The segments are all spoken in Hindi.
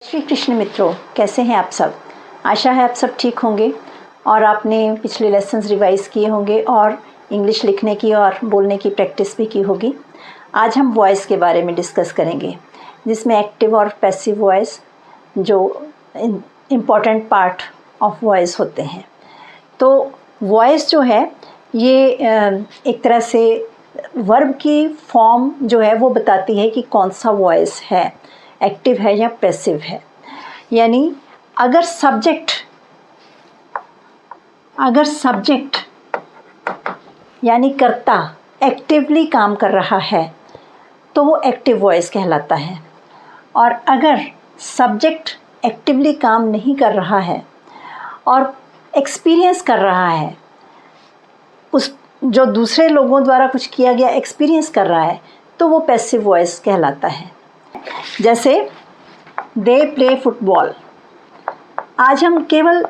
श्री कृष्ण मित्रों, कैसे हैं आप सब। आशा है आप सब ठीक होंगे और आपने पिछले लेसन्स रिवाइज़ किए होंगे और इंग्लिश लिखने की और बोलने की प्रैक्टिस भी की होगी। आज हम वॉइस के बारे में डिस्कस करेंगे, जिसमें एक्टिव और पैसिव वॉइस जो इम्पॉर्टेंट पार्ट ऑफ वॉइस होते हैं। तो वॉइस जो है ये एक तरह से वर्ब की फॉर्म जो है वो बताती है कि कौन सा वॉइस है, एक्टिव है या पैसिव है। यानी अगर सब्जेक्ट यानी कर्ता एक्टिवली काम कर रहा है तो वो एक्टिव वॉइस कहलाता है, और अगर सब्जेक्ट एक्टिवली काम नहीं कर रहा है और एक्सपीरियंस कर रहा है, उस जो दूसरे लोगों द्वारा कुछ किया गया एक्सपीरियंस कर रहा है, तो वो पैसिव वॉइस कहलाता है। जैसे दे प्ले फुटबॉल। आज हम केवल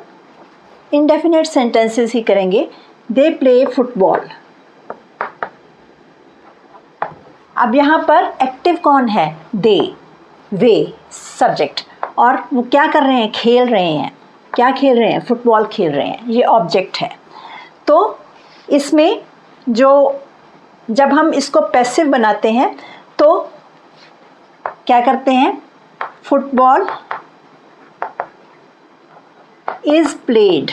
इंडेफिनिट सेंटेंसेस ही करेंगे। They play football. अब यहाँ पर एक्टिव कौन है? दे, वे, सब्जेक्ट। और वो क्या कर रहे हैं? खेल रहे हैं। क्या खेल रहे हैं? फुटबॉल खेल रहे हैं। ये ऑब्जेक्ट है। तो इसमें जब हम इसको पैसिव बनाते हैं तो क्या करते हैं? Football is played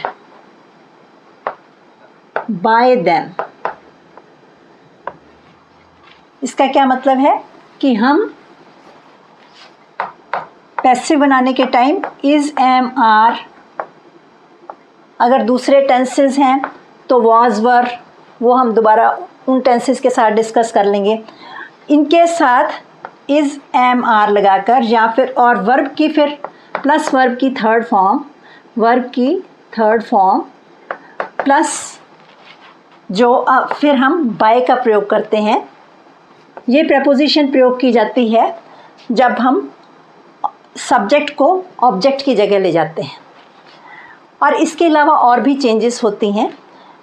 by them. इसका क्या मतलब है कि हम पैसिव बनाने के टाइम इज, एम, आर, अगर दूसरे टेंसेस हैं तो वाज, वर, वो हम दोबारा उन टेंसेस के साथ डिस्कस कर लेंगे। इनके साथ इज, एम, आर लगाकर, या फिर और वर्ब की फिर प्लस वर्ब की थर्ड फॉर्म प्लस जो फिर हम बाय का प्रयोग करते हैं। ये प्रपोजिशन प्रयोग की जाती है जब हम सब्जेक्ट को ऑब्जेक्ट की जगह ले जाते हैं। और इसके अलावा और भी चेंजेस होती हैं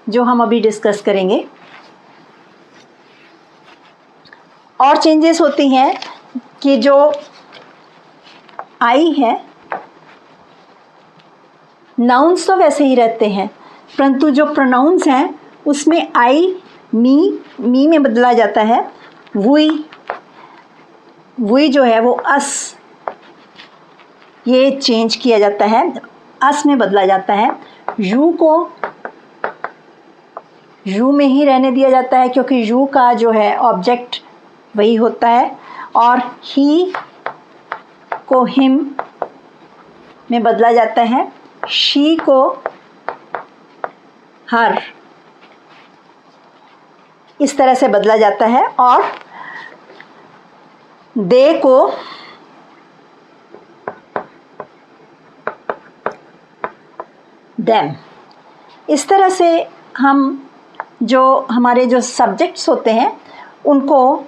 जो हम अभी डिस्कस करेंगे। और चेंजेस होती हैं कि जो आई है, नाउन्स तो वैसे ही रहते हैं, परंतु जो प्रोनाउंस हैं उसमें आई मी में बदला जाता है। वुई जो है वो अस, ये चेंज किया जाता है, अस में बदला जाता है। यू को यू में ही रहने दिया जाता है क्योंकि यू का जो है ऑब्जेक्ट वही होता है। और ही को हिम में बदला जाता है। शी को हर, इस तरह से बदला जाता है। और दे को देम। इस तरह से हम हमारे जो सब्जेक्ट्स होते हैं उनको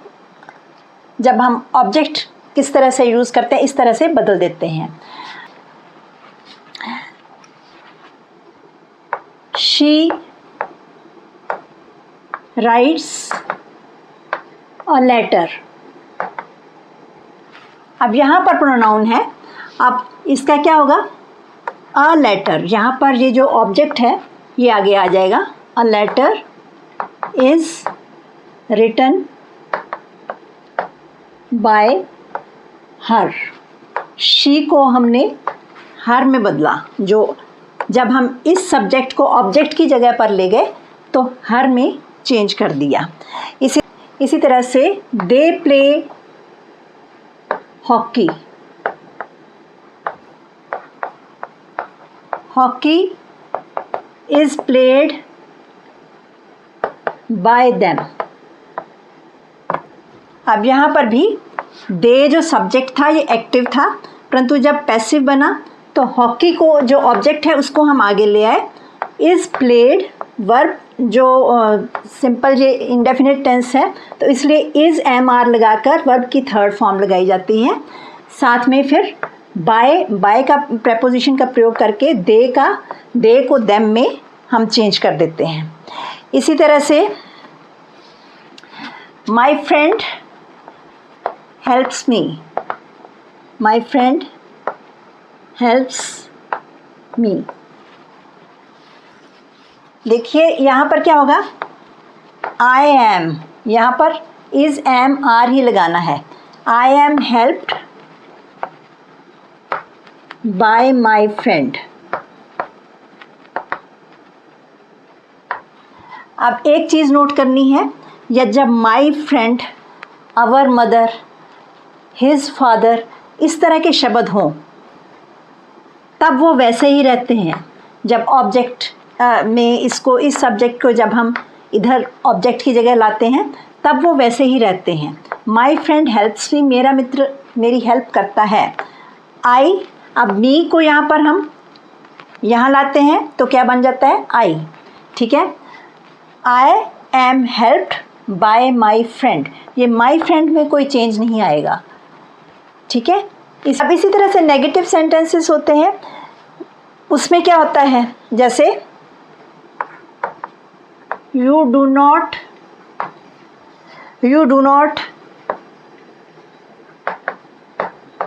जब हम ऑब्जेक्ट किस तरह से यूज़ करते हैं, इस तरह से बदल देते हैं। She writes a letter. अब यहाँ पर प्रोनाउन है, अब इसका क्या होगा? A letter. यहाँ पर ये जो ऑब्जेक्ट है ये आगे आ जाएगा। A letter is written by her. She को हमने हर में बदला। जब हम इस सब्जेक्ट को ऑब्जेक्ट की जगह पर ले गए तो हर में चेंज कर दिया। इसी तरह से they play hockey. Hockey is played by them. अब यहाँ पर भी दे जो सब्जेक्ट था ये एक्टिव था, परंतु जब पैसिव बना तो हॉकी को जो ऑब्जेक्ट है उसको हम आगे ले आए। इज प्लेड, वर्ब जो सिंपल ये इंडेफिनिट टेंस है तो इसलिए इज, एम, आर लगाकर वर्ब की थर्ड फॉर्म लगाई जाती है। साथ में फिर बाय का प्रेपोजिशन का प्रयोग करके दे को देम में हम चेंज कर देते हैं। इसी तरह से my friend helps me. My friend helps me. देखिए यहाँ पर क्या होगा, आई एम, यहाँ पर इज एम आर ही लगाना है। I am helped by my friend. अब एक चीज़ नोट करनी है, या जब my friend, our mother, his father, इस तरह के शब्द हों तब वो वैसे ही रहते हैं। जब ऑब्जेक्ट में इसको, इस सब्जेक्ट को जब हम इधर ऑब्जेक्ट की जगह लाते हैं तब वो वैसे ही रहते हैं। माई फ्रेंड हेल्प्स मी, मेरा मित्र मेरी हेल्प करता है। आई, अब मी को यहाँ पर हम यहाँ लाते हैं तो क्या बन जाता है, आई। ठीक है, I am helped by my friend, ये माई फ्रेंड में कोई चेंज नहीं आएगा। ठीक है, अब इसी तरह से नेगेटिव सेंटेंसेस होते हैं, उसमें क्या होता है, जैसे you do not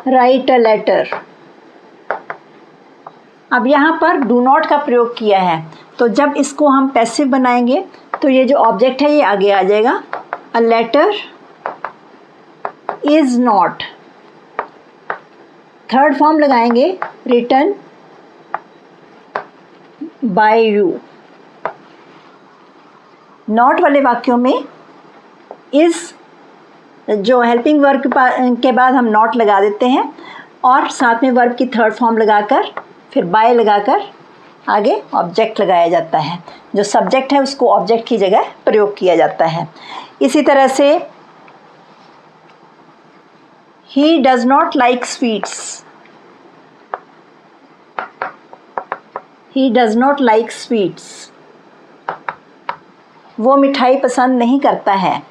write a letter. अब यहाँ पर डू नॉट का प्रयोग किया है, तो जब इसको हम पैसिव बनाएंगे तो ये जो ऑब्जेक्ट है ये आगे आ जाएगा। A letter is not, third form लगाएंगे रिटन बाय यू। नॉट वाले वाक्यों में इज जो हेल्पिंग वर्ब के बाद हम नॉट लगा देते हैं और साथ में वर्ब की थर्ड फॉर्म लगाकर फिर बाय लगाकर आगे ऑब्जेक्ट लगाया जाता है। जो सब्जेक्ट है उसको ऑब्जेक्ट की जगह प्रयोग किया जाता है। इसी तरह से ही does not like sweets, he does not like sweets, वो मिठाई पसंद नहीं करता है।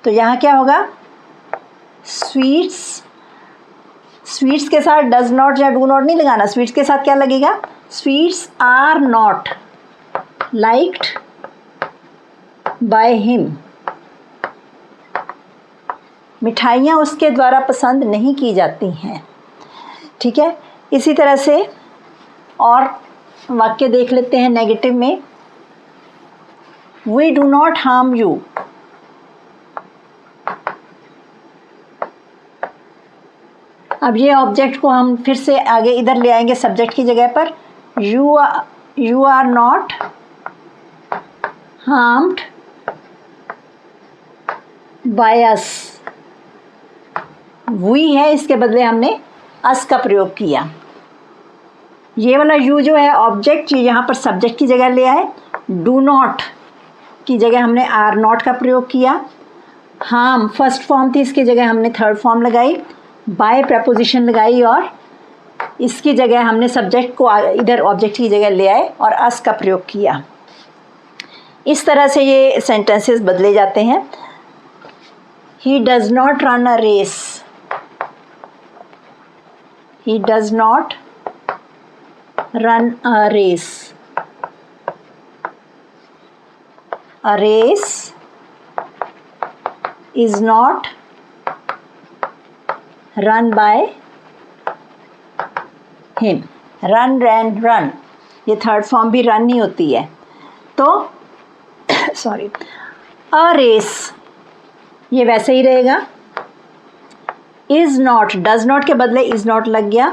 तो यहाँ क्या होगा, स्वीट्स, स्वीट्स के साथ डज नॉट या डू नॉट नहीं लगाना, स्वीट्स के साथ क्या लगेगा, sweets are not liked by him, मिठाइयाँ उसके द्वारा पसंद नहीं की जाती हैं। ठीक है, इसी तरह से और वाक्य देख लेते हैं नेगेटिव में। We do not harm you, अब ये ऑब्जेक्ट को हम फिर से आगे इधर ले आएंगे सब्जेक्ट की जगह पर। You are not harmed by us, we है इसके बदले हमने अस का प्रयोग किया। ये वाला यू जो है ऑब्जेक्ट, ये यहाँ पर सब्जेक्ट की जगह ले आए। डू नॉट की जगह हमने आर नॉट का प्रयोग किया। हार्म फर्स्ट फॉर्म थी, इसकी जगह हमने थर्ड फॉर्म लगाई। बाय प्रपोजिशन लगाई और इसकी जगह हमने सब्जेक्ट को इधर ऑब्जेक्ट की जगह ले आए और अस का प्रयोग किया। इस तरह से ये सेंटेंसेस बदले जाते हैं। He does not run a race, he does not run a race, a race is not run by him। run ran run, ये थर्ड फॉर्म भी रन नहीं होती है तो सॉरी, a race ये वैसे ही रहेगा। is not, does not के बदले is not लग गया,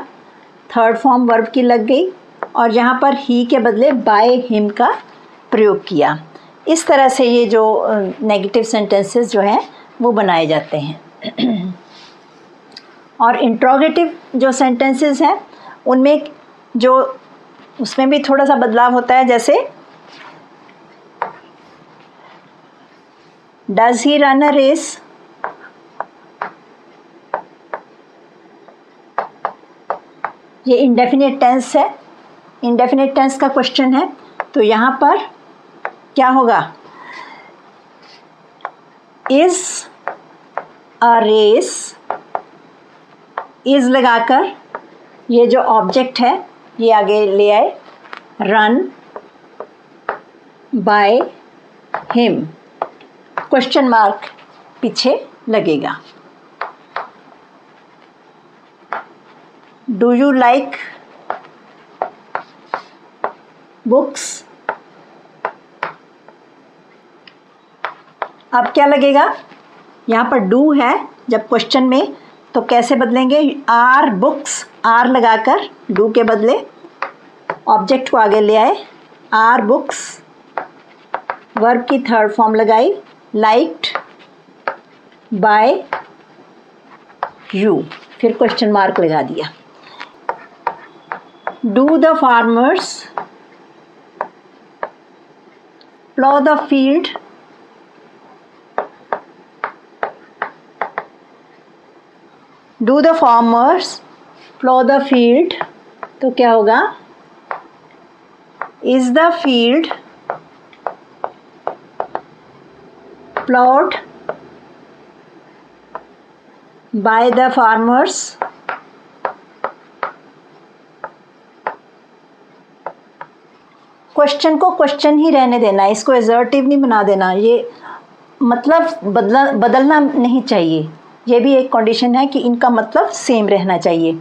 थर्ड फॉर्म वर्ब की लग गई और यहाँ पर ही के बदले by him का प्रयोग किया। इस तरह से ये जो नेगेटिव सेंटेंसेस जो हैं वो बनाए जाते हैं। और इंट्रोगेटिव जो सेंटेंसेस हैं उनमें जो उसमें भी थोड़ा सा बदलाव होता है, जैसे does he run a race, ये इंडेफिनिट टेंस है, इंडेफिनिट टेंस का क्वेश्चन है तो यहाँ पर क्या होगा, इज अ रेस, इज लगाकर ये जो ऑब्जेक्ट है ये आगे ले आए, run by him, question mark पीछे लगेगा। Do you like books. अब क्या लगेगा, यहाँ पर डू है जब क्वेश्चन में, तो कैसे बदलेंगे, आर बुक्स, आर लगाकर डू के बदले ऑब्जेक्ट को आगे ले आए, आर बुक्स, वर्ब की थर्ड फॉर्म लगाई, लाइक्ड बाय यू, फिर क्वेश्चन मार्क लगा दिया। Do the farmers plough the field, do the farmers plough the field, तो क्या होगा, is the field ploughed by the farmers. Question को क्वेश्चन ही रहने देना, इसको एजर्टिव नहीं बना देना, ये मतलब बदलना नहीं चाहिए। ये भी एक कंडीशन है कि इनका मतलब सेम रहना चाहिए।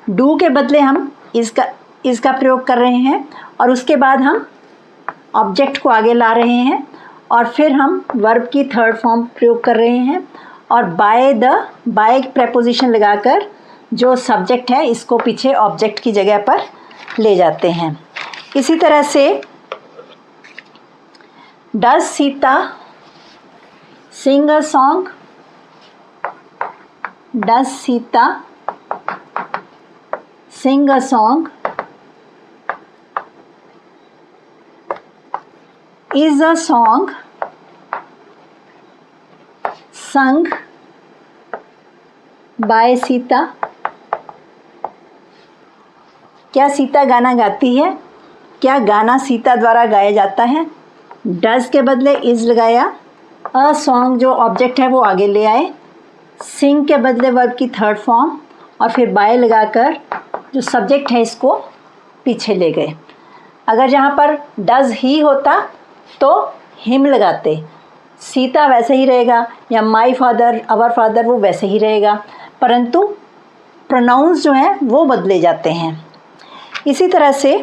डू के बदले हम इसका प्रयोग कर रहे हैं और उसके बाद हम ऑब्जेक्ट को आगे ला रहे हैं और फिर हम वर्ब की थर्ड फॉर्म प्रयोग कर रहे हैं और बाय प्रेपोजिशन लगाकर जो सब्जेक्ट है इसको पीछे ऑब्जेक्ट की जगह पर ले जाते हैं। इसी तरह से does Sita sing a song, does Sita sing a song, is a song sung by Sita, क्या सीता गाना गाती है, क्या गाना सीता द्वारा गाया जाता है। डज के बदले इज लगाया, अ सॉन्ग जो ऑब्जेक्ट है वो आगे ले आए, सिंग के बदले वर्ब की थर्ड फॉर्म और फिर बाय लगाकर जो सब्जेक्ट है इसको पीछे ले गए। अगर यहाँ पर डज ही होता तो हिम लगाते, सीता वैसे ही रहेगा या माई फादर, अवर फादर वो वैसे ही रहेगा, परंतु प्रोनाउंस जो हैं वो बदले जाते हैं। इसी तरह से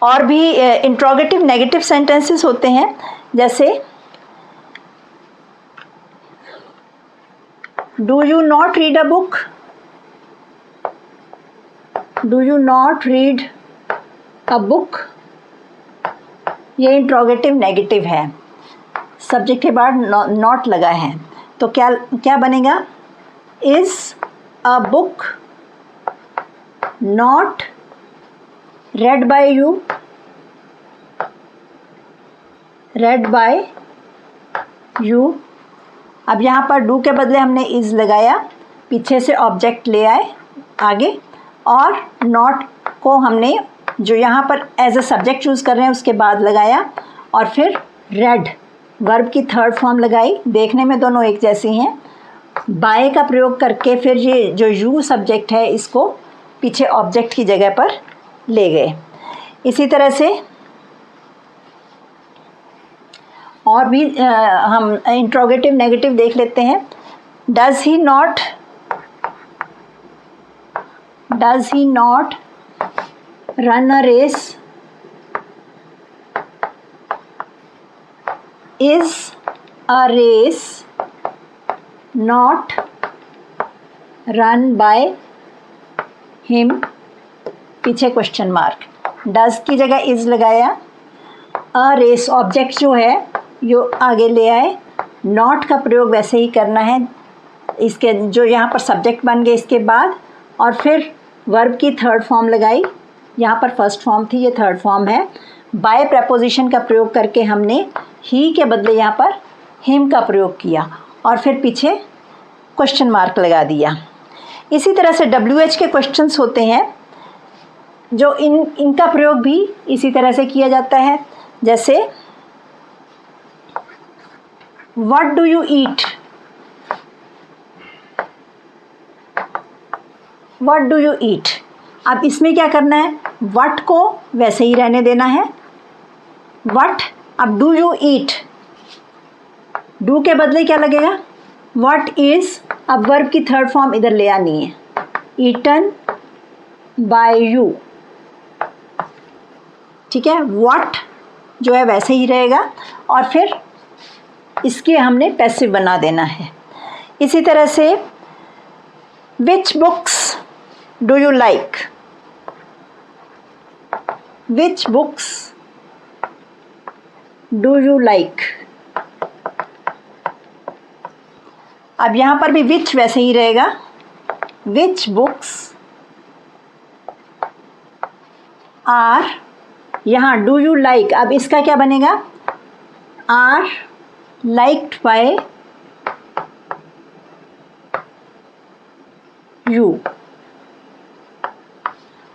और भी इंट्रोगेटिव नेगेटिव सेंटेंसेस होते हैं, जैसे do you not read a book, do you not read a book, ये इंट्रोगेटिव नेगेटिव है, सब्जेक्ट के बाद नॉट लगा है, तो क्या बनेगा, is a book not read by you, read by you. अब यहाँ पर डू के बदले हमने इज लगाया, पीछे से ऑब्जेक्ट ले आए आगे और नॉट को हमने जो यहाँ पर एज अ सब्जेक्ट चूज़ कर रहे हैं उसके बाद लगाया और फिर रेड वर्ब की थर्ड फॉर्म लगाई, देखने में दोनों एक जैसी हैं। बाय का प्रयोग करके फिर ये जो यू सब्जेक्ट है इसको पीछे ऑब्जेक्ट की जगह पर ले गए। इसी तरह से और भी हम इंट्रोगेटिव नेगेटिव देख लेते हैं। Does he not run a race, is a race not run by him, पीछे क्वेश्चन मार्क, डज की जगह इज लगाया, अ रेस ऑब्जेक्ट जो है यो आगे ले आए, नॉट का प्रयोग वैसे ही करना है, इसके जो यहाँ पर सब्जेक्ट बन गए इसके बाद और फिर वर्ब की थर्ड फॉर्म लगाई, यहाँ पर फर्स्ट फॉर्म थी ये थर्ड फॉर्म है। बाय प्रेपोजिशन का प्रयोग करके हमने ही के बदले यहाँ पर हिम का प्रयोग किया और फिर पीछे क्वेश्चन मार्क लगा दिया। इसी तरह से WH के क्वेश्चंस होते हैं जो इनका प्रयोग भी इसी तरह से किया जाता है, जैसे what do you eat, what do you eat. अब इसमें क्या करना है, व्हाट को वैसे ही रहने देना है, व्हाट। अब डू यू ईट, डू के बदले क्या लगेगा, व्हाट इज। अब वर्ब की थर्ड फॉर्म इधर ले आनी है, ईटन बाय यू। ठीक है, व्हाट जो है वैसे ही रहेगा और फिर इसके हमने पैसिव बना देना है। इसी तरह से विच books do you like, which books do you like. अब यहाँ पर भी विच वैसे ही रहेगा, विच बुक्स आर, यहाँ डू यू लाइक, अब इसका क्या बनेगा, आर लाइक्ड बाय यू।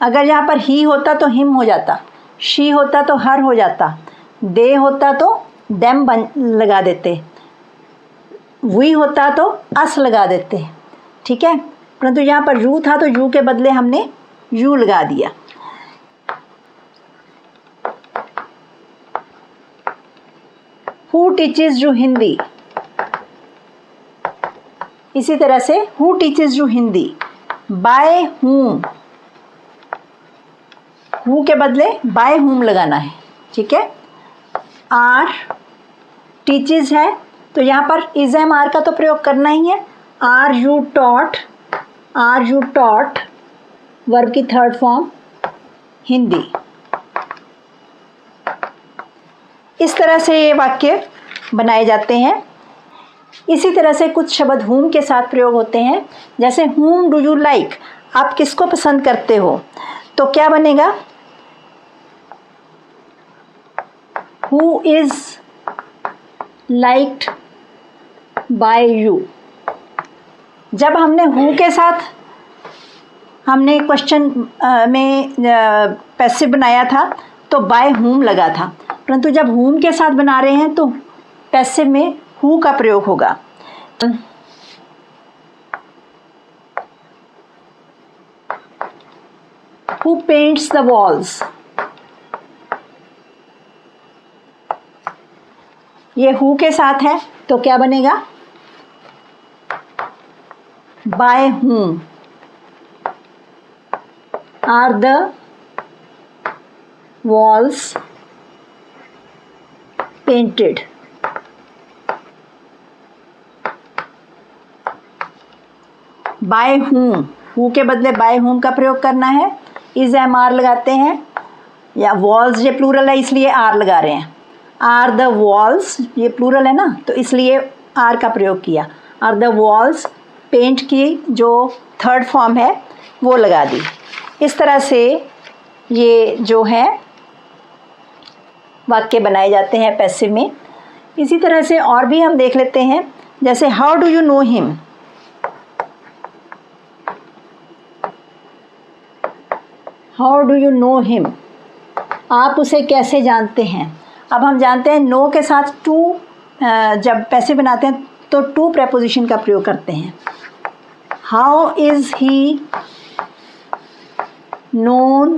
अगर यहाँ पर ही होता तो हिम हो जाता, शी होता तो हर हो जाता, दे होता तो देम लगा देते, वी होता तो अस लगा देते, ठीक है, परंतु यहाँ पर यू था तो यू के बदले हमने यू लगा दिया। हु टीचेस यू हिंदी, इसी तरह से who teaches you Hindi, by whom, who के बदले बाय whom लगाना है, ठीक है। आर टीचेस है तो यहाँ पर इज एम आर का तो प्रयोग करना ही है। Are you taught, are you taught verb की थर्ड फॉर्म हिंदी। इस तरह से ये वाक्य बनाए जाते हैं। इसी तरह से कुछ शब्द whom के साथ प्रयोग होते हैं, जैसे whom डू यू लाइक, आप किसको पसंद करते हो, तो क्या बनेगा, who is liked by you. जब हमने हु के साथ हमने क्वेश्चन में पैसिव बनाया था तो बाय whom लगा था, परंतु जब whom के साथ बना रहे हैं तो पैसिव में हु का प्रयोग होगा। हु पेंट्स द वॉल्स, ये हु के साथ है तो क्या बनेगा, by whom are the walls painted. By whom, who के बदले बाय whom का प्रयोग करना है, इज एम आर लगाते हैं, या वॉल्स ये प्लूरल है इसलिए आर लगा रहे हैं, आर द वॉल्स ये प्लूरल है ना तो इसलिए आर का प्रयोग किया, आर द वॉल्स पेंट की जो थर्ड फॉर्म है वो लगा दी। इस तरह से ये जो है वाक्य बनाए जाते हैं पैसिव में। इसी तरह से और भी हम देख लेते हैं, जैसे how do you know him, how do you know him, आप उसे कैसे जानते हैं। अब हम जानते हैं नो के साथ टू, जब पैसिव बनाते हैं तो टू प्रेपोजिशन का प्रयोग करते हैं। How is he known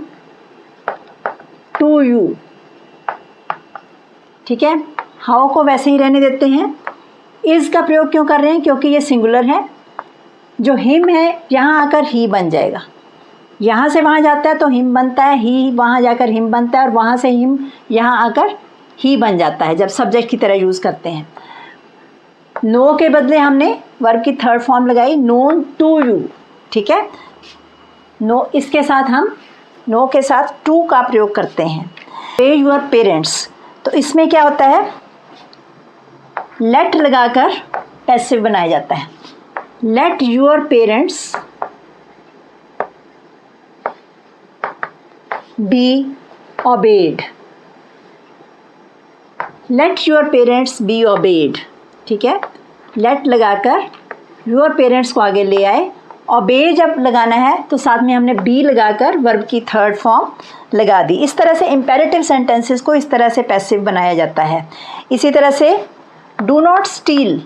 to you, ठीक है, हाउ को वैसे ही रहने देते हैं। इज का प्रयोग क्यों कर रहे हैं, क्योंकि ये सिंगुलर है, जो हिम है यहाँ आकर ही बन जाएगा, यहाँ से वहाँ जाता है तो हिम बनता है, ही वहाँ जाकर हिम बनता है, और वहाँ से हिम यहाँ आकर ही बन जाता है जब सब्जेक्ट की तरह यूज़ करते हैं। नो के बदले हमने वर्ब की थर्ड फॉर्म लगाई, नोन टू यू, ठीक है, नो इसके साथ हम नो के साथ टू का प्रयोग करते हैं। पे योर पेरेंट्स, तो इसमें क्या होता है, लेट लगाकर पैसिव बनाया जाता है। Let your parents be obeyed, let your parents be obeyed, ठीक है, लेट लगाकर योर पेरेंट्स को आगे ले आए। ओबे जब लगाना है तो साथ में हमने बी लगाकर वर्ब की थर्ड फॉर्म लगा दी। इस तरह से इम्पेरेटिव सेंटेंसेस को इस तरह से पैसिव बनाया जाता है। इसी तरह से डू नॉट स्टील,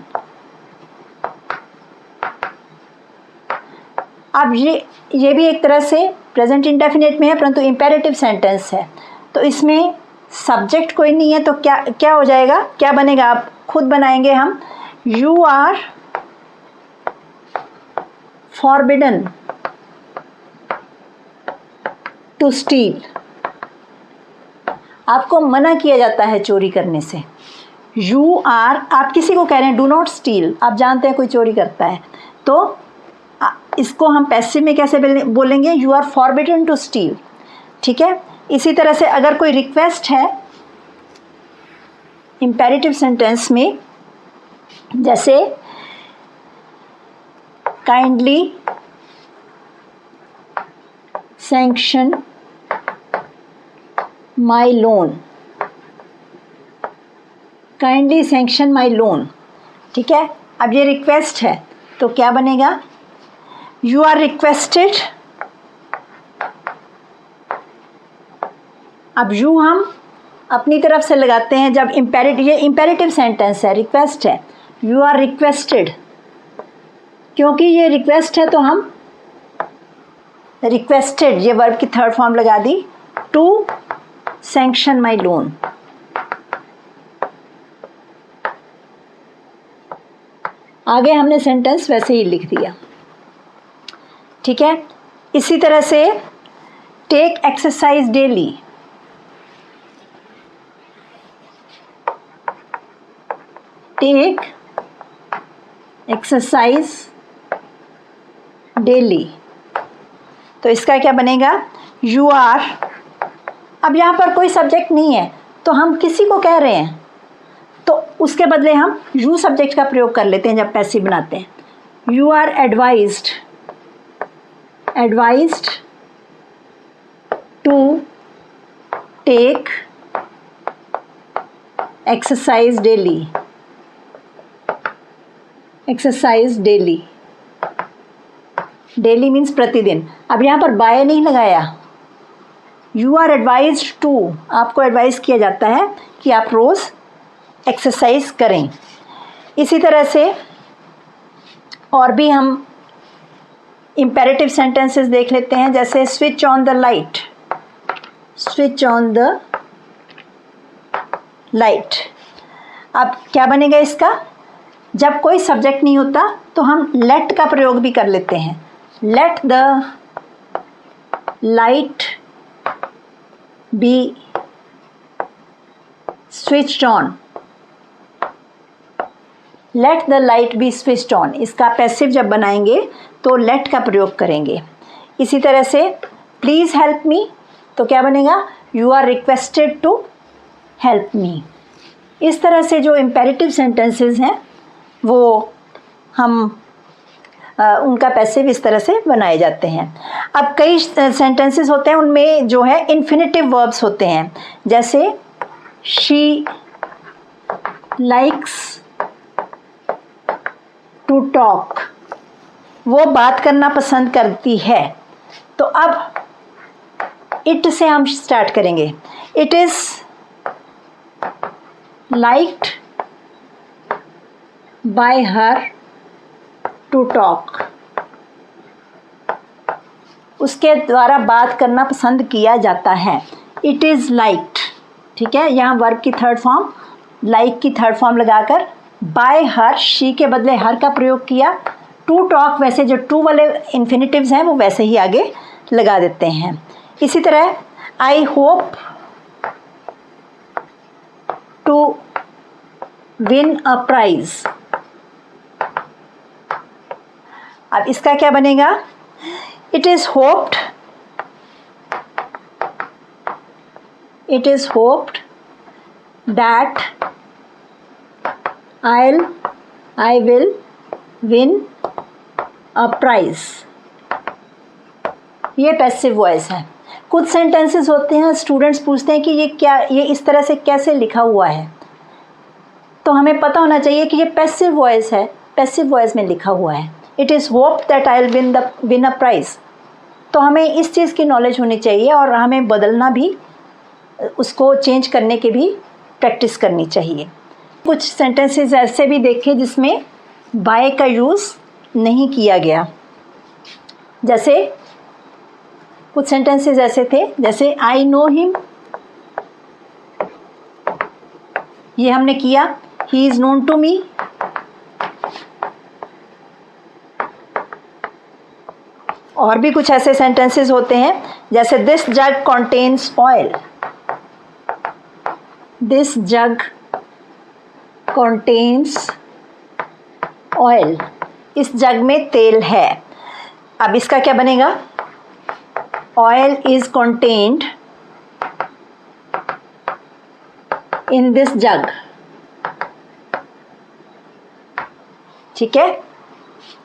अब ये भी एक तरह से प्रेजेंट इंडेफिनिट में है परंतु इम्पेरेटिव सेंटेंस है, तो इसमें सब्जेक्ट कोई नहीं है तो क्या हो जाएगा, क्या बनेगा, आप खुद बनाएंगे हम। You are forbidden to steal, आपको मना किया जाता है चोरी करने से। यू आर, आप किसी को कह रहे हैं डू नॉट स्टील, आप जानते हैं कोई चोरी करता है, तो इसको हम पैसिव में कैसे बोलेंगे, you are forbidden to steal. ठीक है। इसी तरह से अगर कोई रिक्वेस्ट है इम्पेरेटिव सेंटेंस में, जैसे काइंडली सैंक्शन माई लोन, काइंडली सैंक्शन माई लोन। ठीक है। अब ये रिक्वेस्ट है तो क्या बनेगा, यू आर रिक्वेस्टेड। अब यू हम अपनी तरफ से लगाते हैं जब ये इम्पेरेटिव सेंटेंस है, रिक्वेस्ट है, यू आर रिक्वेस्टेड। क्योंकि ये रिक्वेस्ट है तो हम रिक्वेस्टेड, ये वर्ब की थर्ड फॉर्म लगा दी, टू सैंक्शन माई लोन। आगे हमने सेंटेंस वैसे ही लिख दिया। ठीक है। इसी तरह से take exercise daily, take exercise daily, तो इसका क्या बनेगा, यू आर। अब यहाँ पर कोई सब्जेक्ट नहीं है तो हम किसी को कह रहे हैं तो उसके बदले हम यू सब्जेक्ट का प्रयोग कर लेते हैं जब पैसिव बनाते हैं। You are advised, advised to take exercise daily, exercise daily. Daily means प्रतिदिन। अब यहाँ पर बाय नहीं लगाया, यू आर एडवाइज्ड टू, आपको एडवाइस किया जाता है कि आप रोज़ एक्सरसाइज करें। इसी तरह से और भी हम इम्पेरेटिव सेंटेंसेस देख लेते हैं, जैसे switch on the light, switch on the light. अब क्या बनेगा इसका, जब कोई सब्जेक्ट नहीं होता तो हम लेट का प्रयोग भी कर लेते हैं, let the light B switched on, let the light B switched on. इसका पैसिव जब बनाएंगे तो लेट का प्रयोग करेंगे। इसी तरह से प्लीज़ हेल्प मी, तो क्या बनेगा, you are requested to help me. इस तरह से जो इम्पेरेटिव सेंटेंसेस हैं वो हम उनका पैसिव इस तरह से बनाए जाते हैं। अब कई सेंटेंसेस होते हैं उनमें जो है इन्फिनेटिव वर्ब्स होते हैं, जैसे शी लाइक्स टू टॉक, वो बात करना पसंद करती है। तो अब इट से हम स्टार्ट करेंगे, it is liked by her to talk, उसके द्वारा बात करना पसंद किया जाता है। It is liked. ठीक है। यहाँ वर्ब की थर्ड फॉर्म, लाइक की थर्ड फॉर्म लगाकर बाय हर, शी के बदले हर का प्रयोग किया। टू टॉक, वैसे जो टू वाले इन्फिनिटिव्स हैं वो वैसे ही आगे लगा देते हैं। इसी तरह I hope to win a prize. अब इसका क्या बनेगा, it is hoped, it is hoped that I will win a prize। ये पैसिव वॉइस है। कुछ सेंटेंसेस होते हैं स्टूडेंट्स पूछते हैं कि ये क्या, ये इस तरह से कैसे लिखा हुआ है, तो हमें पता होना चाहिए कि ये पैसिव वॉइस है, पैसिव वॉइस में लिखा हुआ है। It is hope that I will win a price. तो हमें इस चीज़ की नॉलेज होनी चाहिए और हमें बदलना भी, उसको चेंज करने की भी प्रैक्टिस करनी चाहिए। कुछ सेंटेंसेस ऐसे भी देखे जिसमें बाय का यूज़ नहीं किया गया, जैसे कुछ सेंटेंसेस ऐसे थे, जैसे आई नो हिम, ये हमने किया। He is known to me, और भी कुछ ऐसे सेंटेंसेस होते हैं, जैसे this jug contains oil, this jug contains oil. इस जग में तेल है। अब इसका क्या बनेगा? Oil is contained in this jug. ठीक है,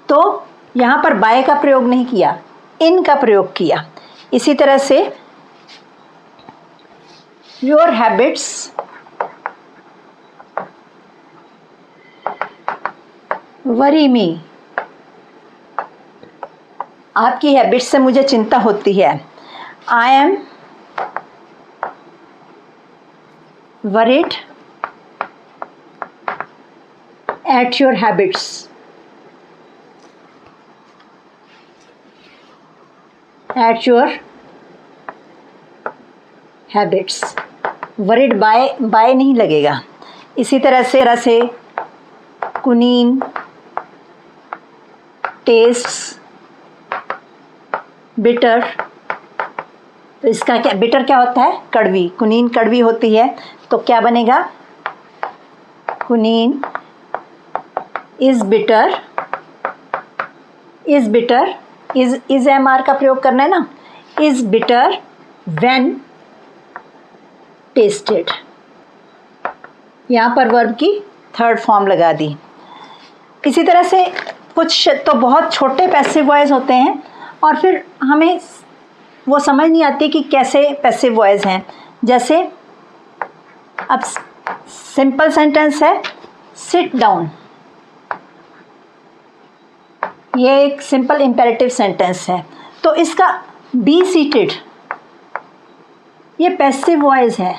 तो यहाँ पर बाय का प्रयोग नहीं किया, इन का प्रयोग किया। इसी तरह से योर हैबिट्स वरी मी। आपकी हैबिट्स से मुझे चिंता होती है। I am worried at your habits. At your habits, worried by नहीं लगेगा। इसी तरह से कुनीन टेस्ट्स बिटर। तो इसका क्या, बिटर क्या होता है? कड़वी। कुनीन कड़वी होती है, तो क्या बनेगा? Quinine is bitter. Is bitter, is M R का प्रयोग करना है ना। Is bitter when tested. यहाँ पर वर्ब की थर्ड फॉर्म लगा दी। इसी तरह से कुछ तो बहुत छोटे पैसिव वॉइस होते हैं और फिर हमें वो समझ नहीं आती कि कैसे पैसिव वॉइस हैं। जैसे अब सिंपल सेंटेंस है सिट डाउन, ये एक सिंपल इम्पेरेटिव सेंटेंस है, तो इसका बी सीटेड ये पैसिव वॉइस है।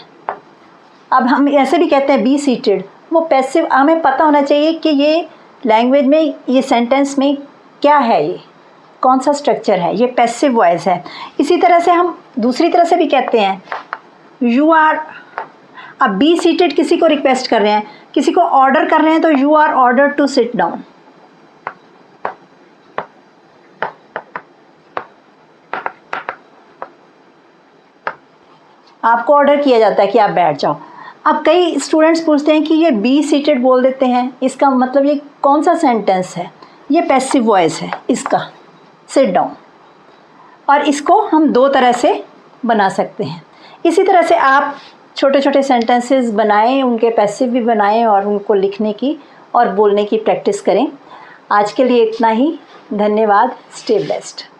अब हम ऐसे भी कहते हैं बी सीटेड, वो पैसिव। हमें पता होना चाहिए कि ये लैंग्वेज में, ये सेंटेंस में क्या है, ये कौन सा स्ट्रक्चर है, ये पैसिव वॉइस है। इसी तरह से हम दूसरी तरह से भी कहते हैं यू आर। अब बी सीटेड किसी को रिक्वेस्ट कर रहे हैं, किसी को ऑर्डर कर रहे हैं, तो you are order to sit down. आपको ऑर्डर किया जाता है कि आप बैठ जाओ। अब कई स्टूडेंट्स पूछते हैं कि ये बी सीटेड बोल देते हैं, इसका मतलब ये कौन सा सेंटेंस है? ये पैसिव वॉइस है इसका, सिट डाउन। और इसको हम दो तरह से बना सकते हैं। इसी तरह से आप छोटे छोटे सेंटेंसेस बनाएं, उनके पैसिव भी बनाएं और उनको लिखने की और बोलने की प्रैक्टिस करें। आज के लिए इतना ही। धन्यवाद। Stay blessed.